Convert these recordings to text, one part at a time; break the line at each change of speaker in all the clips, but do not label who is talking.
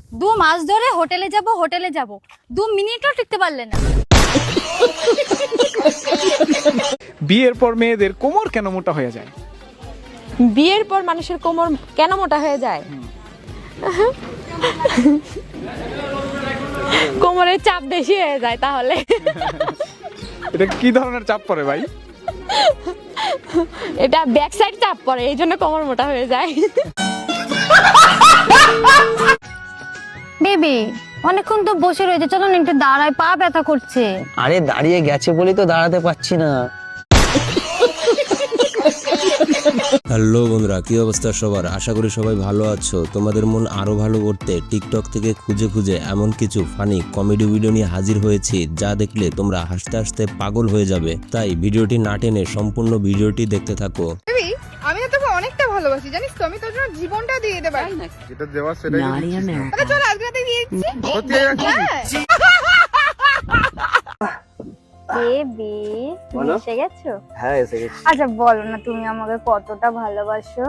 2 মাস ধরে হোটেলে যাব 2 মিনিটও টিকতে পারলে না।
বিয়ের পর মেয়েদের কোমর কেন মোটা হয়ে যায়?
বিয়ের পর মানুষের কোমর কেন মোটা হয়ে যায়? কোমরের চাপ বেশি হয়ে যায় তাহলে।
এটা কি ধরনের চাপ পড়ে ভাই?
এটা ব্যাক সাইড চাপ পড়ে, এই জন্য কোমর মোটা হয়ে যায়।
বেবি অনেকক্ষণ তো বসে রয়েছে, চলো না একটু দাঁড়াই, পা ব্যথা করছে।
আরে দাঁড়িয়ে গেছে বলেই তো দাঁড়াতে পারছি না।
হ্যালো বন্ধুরা, কি অবস্থা সবার? আশা করি সবাই ভালো আছো। তোমাদের মন আরো ভালো করতে টিকটক থেকে খুঁজে খুঁজে এমন কিছু ফানি কমেডি ভিডিও নিয়ে হাজির হয়েছি যা দেখলে তোমরা হাসতে হাসতে পাগল হয়ে যাবে। তাই ভিডিওটি না টেনে সম্পূর্ণ ভিডিওটি দেখতে থাকো।
আমি তো তোকে অনেকটা ভালোবাসি, জানিস তো? আমি তোর জন্য জীবনটা দিয়ে দিতে পারি।
যেটা দেওয়া সেটাই
তাহলে চল আজকে রাতে দিয়ে দিচ্ছি।
সত্যি রাখছি।
বেবি তুমি এসে গেছো?
হ্যাঁ এসে গেছি।
আচ্ছা বলো না তুমি আমাকে কতটা ভালোবাসো?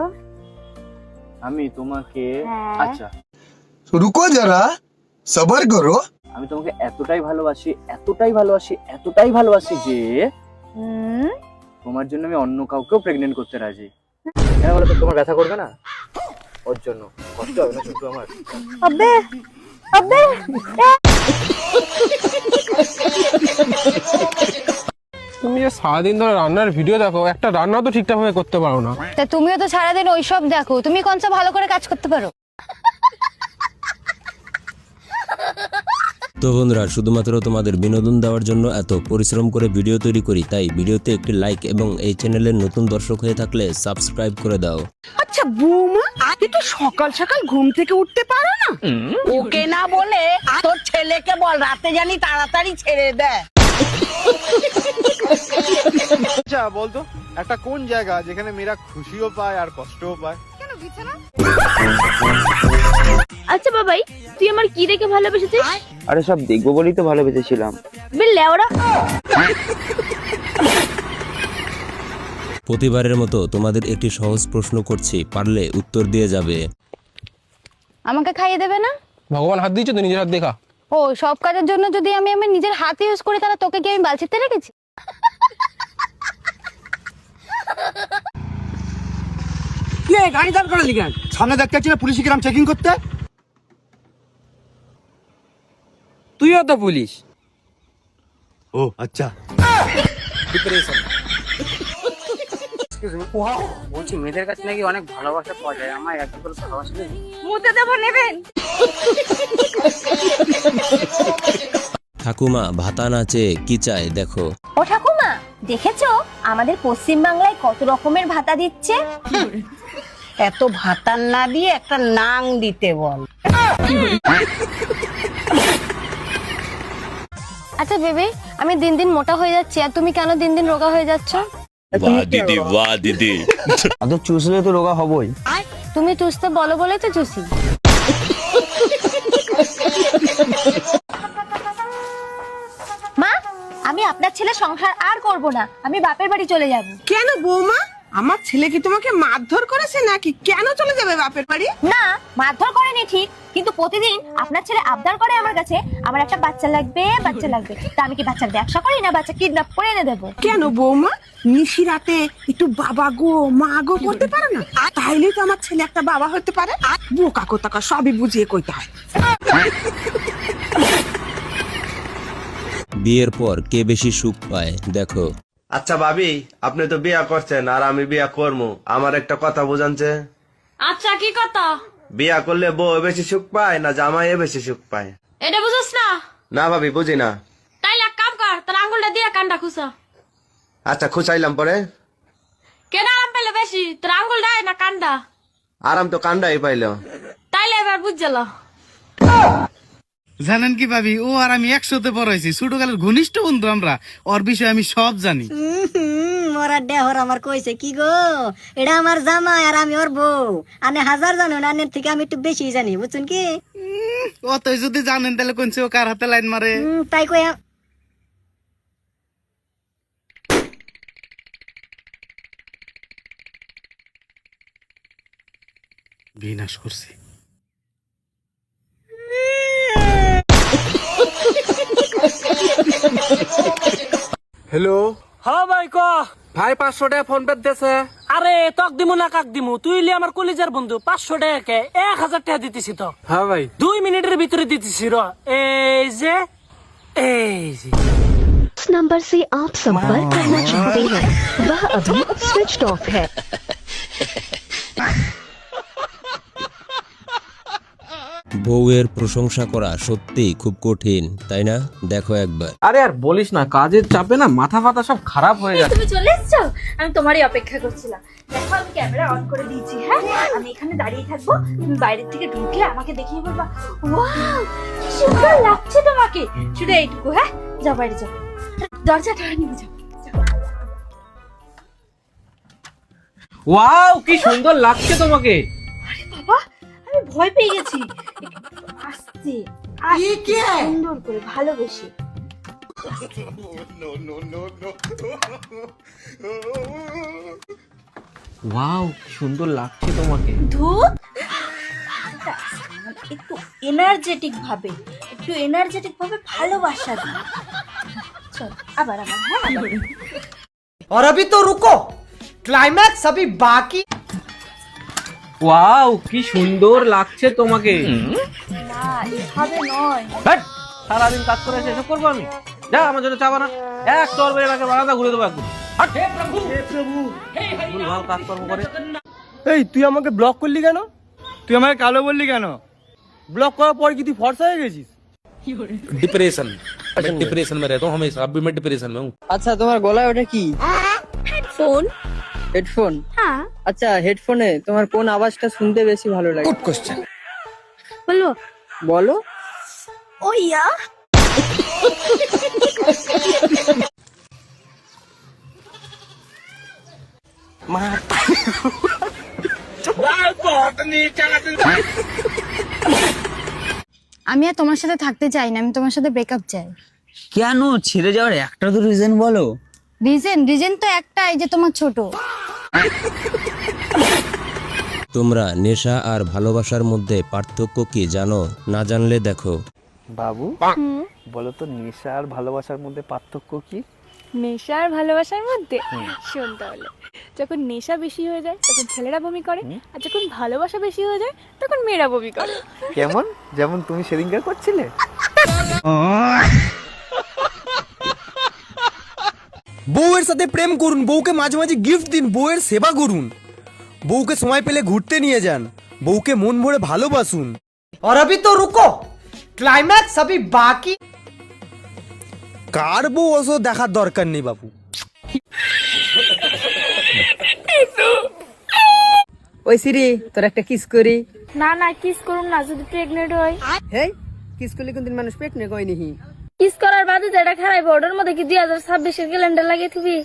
আমি তোমাকে
হ্যাঁ।
আচ্ছা
रुको जरा सबर करो।
আমি তোমাকে এতটাই ভালোবাসি, এতটাই ভালোবাসি, এতটাই ভালোবাসি যে
হুম,
তোমার জন্য আমি অন্য কাউকেও প্রেগনেন্ট করতে রাজি। কেন বলো তো? তোমার ব্যথা করবে না? ওর জন্য কষ্ট হবে না শুধু আমার?
আবে আবে
তুমি যে সারাদিন ধরে রান্নার ভিডিও দেখো, একটা রান্না তো ঠিকঠাক ভাবে করতে পারো না।
তা তুমিও তো সারাদিন ওইসব দেখো, তুমি কোনটা ভালো করে কাজ করতে পারো?
তো বন্ধুরা, শুধুমাত্র তোমাদের বিনোদন দেওয়ার জন্য এত পরিশ্রম করে ভিডিও তৈরি করি, তাই ভিডিওতে একটি লাইক এবং এই চ্যানেলের নতুন দর্শক হয়ে থাকলে সাবস্ক্রাইব করে দাও।
আচ্ছা বৌমা, আগে তো সকাল সকাল ঘুম থেকে উঠতে পারো না? ওকে না বলে তোর ছেলেকে বল রাতে জানি তাড়াতাড়ি ছেড়ে দেয়।
আচ্ছা বলতো, একটা কোন জায়গা যেখানে মেয়েরা খুশিও পায় আর কষ্টও পায়?
কেন বিছানা?
আচ্ছা বাবাই, তুই আমার কি দেখে ভালোবেসেছিস?
আরে সব দেখবো বলেই তো ভালোবেসেছিলাম।
বিল্লে ওরা
প্রতিবারের মতো তোমাদের একটি সহজ প্রশ্ন করছি, পারলে উত্তর দিয়ে যাবে।
আমাকে খাইয়ে দেবে না?
ভগবান হাত দিয়েছে তো, নিজের হাত দেখা।
ও, সব কাজের জন্য যদি আমি আমার নিজের হাত ইউজ করি তাহলে তোকে কি আমি বালছিতে রেখেছি?
গাড়ি দাঁড় করালি কেন? সামনে দেখতে পাচ্ছি না পুলিশ গ্রাম চেকিং করতে?
তুইও তো পুলিশ।
ও আচ্ছা।
বলছি মেয়েদের কাছে নাকি অনেক ভালোবাসা পাওয়া যায়, আমার একটু করে ভালোবাসা দেবে?
মুতে দেবো, নেবেন?
ঠাকুমা ভাতা নাচে কি চায় দেখো।
ও ঠাকুমা, দেখেছো আমাদের পশ্চিম বাংলায় কত রকমের ভাতা দিচ্ছে?
এত ভাতার না দিয়ে একটা নাং দিতে বল।
আচ্ছা বেবি, আমি দিন দিন মোটা হয়ে যাচ্ছি আর তুমি কেন দিন দিন রোগা হয়ে যাচ্ছ?
বাহ দিদি।
আদৌ চুষলে তো রোগা হবই।
তুমি চুষতে বলো বলে তো চুষি। মা, আমি আপনার ছেলে সংসার আর করব না, আমি বাপের বাড়ি চলে যাব।
কেন বৌমা, আমার ছেলে কি তোমাকে মারধর করেছে নাকি? কেন চলে যাবে বাপের বাড়ি?
না, মারধর করেনি ঠিক, কিন্তু প্রতিদিন আপনার ছেলে আবদার করে আমার কাছে আমার একটা বাচ্চা লাগবে, বাচ্চা লাগবে। তা আমি কি বাচ্চার ব্যবসা করি না বাচ্চা কিডন্যাপ করে এনে দেবো?
কেন বৌমা, নিশি রাতে একটু বাবা গো মা গো করতে পারো না? তাইলে তো আমার ছেলে একটা বাবা হতে পারে। বোকা কোথাকা, সবই বুঝিয়ে কইতে হয়।
বিয়ের পর কে বেশি সুখ পায় দেখো।
আচ্ছা ভাবি, আপনি তো বিয়া করছেন আর আমি বিয়া করবো, আমার একটা কথা বুঝানছে।
আচ্ছা কি কথা?
বিয়া করলে বউ বেশি সুখ পায় না জামাই বেশি সুখ পায়?
এটা বুঝছ না?
না ভাবি, বুঝি না।
তাইলে এক কাম কর, তোর আঙ্গুলটা দিয়ে কানটা খুসা।
আচ্ছা খুঁচাইলাম পরে।
কেন আরাম পেলে বেশি, তোর আঙ্গুল দেয় না কানটা?
আরাম তো কান্ডাই পাইল।
তাইলে এবার বুঝছিল।
জানেন কি ভাবি, ও আর আমি একসাথে পড়াইছি, ছোটকালের ঘনিষ্ঠ বন্ধু আমরা। ওর বিষয়ে আমি সব জানি।
মোরা দেহর আমার কইছে কি গো, এটা আমার জামাই আর আমি ওর বউ। আনে হাজার জানো না, আনের থেকে আমি একটু বেশি জানি, বুঝছেন কি?
অতই যদি জানেন তাহলে কোনছে ও কার হাতে লাইন মারে?
তাই কইয়া
বিনাশ করছি।
হ্যালো
হ্যাঁ ভাই ক
ভাই 500 টাকা ফোন পে দিতেছে।
আরে তক দিমু না কাক দিমু, তুই ইলি আমার কলিজার বন্ধু। 500 টাকা 1000 টাকা দিতেছি তো।
হ্যাঁ ভাই
2 মিনিটের ভিতরে দিতেছি। এই যে
नंबर से आप संपर्क करना चाहते हैं वह अभी स्विच ऑफ है।
বউয়ের প্রশংসা করা সত্যি খুব কঠিন, তাই না? দেখো একবার।
আরে আর বলিস না, কাজের চাপে না মাথা ফাতা সব খারাপ হয়ে যাচ্ছে।
তুমি চলে এসেছো, আমি তোমারই অপেক্ষা করছিলাম। দেখো আমি ক্যামেরা অন করে দিয়েছি। হ্যাঁ, আমি এখানে দাঁড়িয়ে থাকবো, তুমি বাইরের থেকে ঢুকলে আমাকে দেখিয়ে বলবা ওয়াও কি সুন্দর লাগছে তোমাকে। শুধু এইটুকু। হ্যাঁ, যাও বাইরে যাও, দরজাটা নিয়ে যাও।
ওয়াও কি সুন্দর লাগছে তোমাকে।
আরে বাবা, আমি ভয় পেয়ে গেছি। আস্তে আস্তে সুন্দর করে ভালোবেসে।
ওয়াও কি সুন্দর লাগছে তোমাকে।
ধুত, একটু এনার্জেটিক ভাবে ভালোবাসা দিই। চল আবার হ্যাঁ।
और अभी तो रुको, क्लाइमैक्स अभी बाकी।
ওয়াও কি সুন্দর লাগছে তোমাকে।
না, এভাবে নয়।
হ্যাট, সারাদিন কাজ করে এসে এসব করবো আমি? যা আমার জন্য চা বানা, এক চর বেড়ে রাখে বারান্দা ঘুরে দেবো একদম। হাট। ভুলভাল কাজকর্ম করে।
এই তুই আমাকে ব্লক করলি কেন? তুই আমাকে কালো বললি কেন? ব্লক করার পর কি তুই ফর্সা হয়ে গেছিস?
डिप्रेशन में रहता हूँ हमेशा, अभी मैं डिप्रेशन में हूँ।
আচ্ছা তোমার গলায় ওটা কি?
ফোন।
হেডফোন?
হ্যাঁ।
আচ্ছা হেডফোনে তোমার কোন আওয়াজটা শুনতে বেশি ভালো লাগে? Good question.
বলো
বলো।
ও ইয়া।
আমি আর তোমার সাথে থাকতে চাই না, আমি তোমার সাথে ব্রেকআপ চাই।
কেন ছেড়ে যাওয়ার একটা তো রিজন বলো।
রিজন তো একটাই, যে তোমার ছোট।
তোমরা নেশা আর ভালোবাসার মধ্যে পার্থক্য কি জানো? না জানলে দেখো।
বাবু বলো তো, নেশা আর ভালোবাসার মধ্যে পার্থক্য কি?
নেশা আর ভালোবাসার মধ্যে শোন তাহলে, যখন নেশা বেশি হয়ে যায় তখন ছেলেরা বমি করে, আর যখন ভালোবাসা বেশি হয়ে যায় তখন মেয়েরা বমি করে।
কেমন? যেমন তুমি সেদিনকার করছিলে।
বউয়ের সাথে প্রেম করুন, বউকে মাঝে মাঝে গিফট দিন, বউয়ের সেবা করুন, বউকে সময় পেলে ঘুরতে নিয়ে যান, বউকে মন ভরে ভালোবাসুন। और अभी तो रुको, क्लाइमैक्स अभी बाकी। কার বউ ওসব দেখার দরকার নেই বাবু। ওই সিরি, তোর একটা কিস করি।
না না, কিস করুন না, যদি প্রেগনেন্ট হয়।
হেই, কিস করলে কোনদিন মানুষ পেট নেই কই নিহি।
কিস করার বাদে যেটা খারাপ, ওটার মধ্যে কি 2026 এর ক্যালেন্ডার লাগিয়ে থুবি?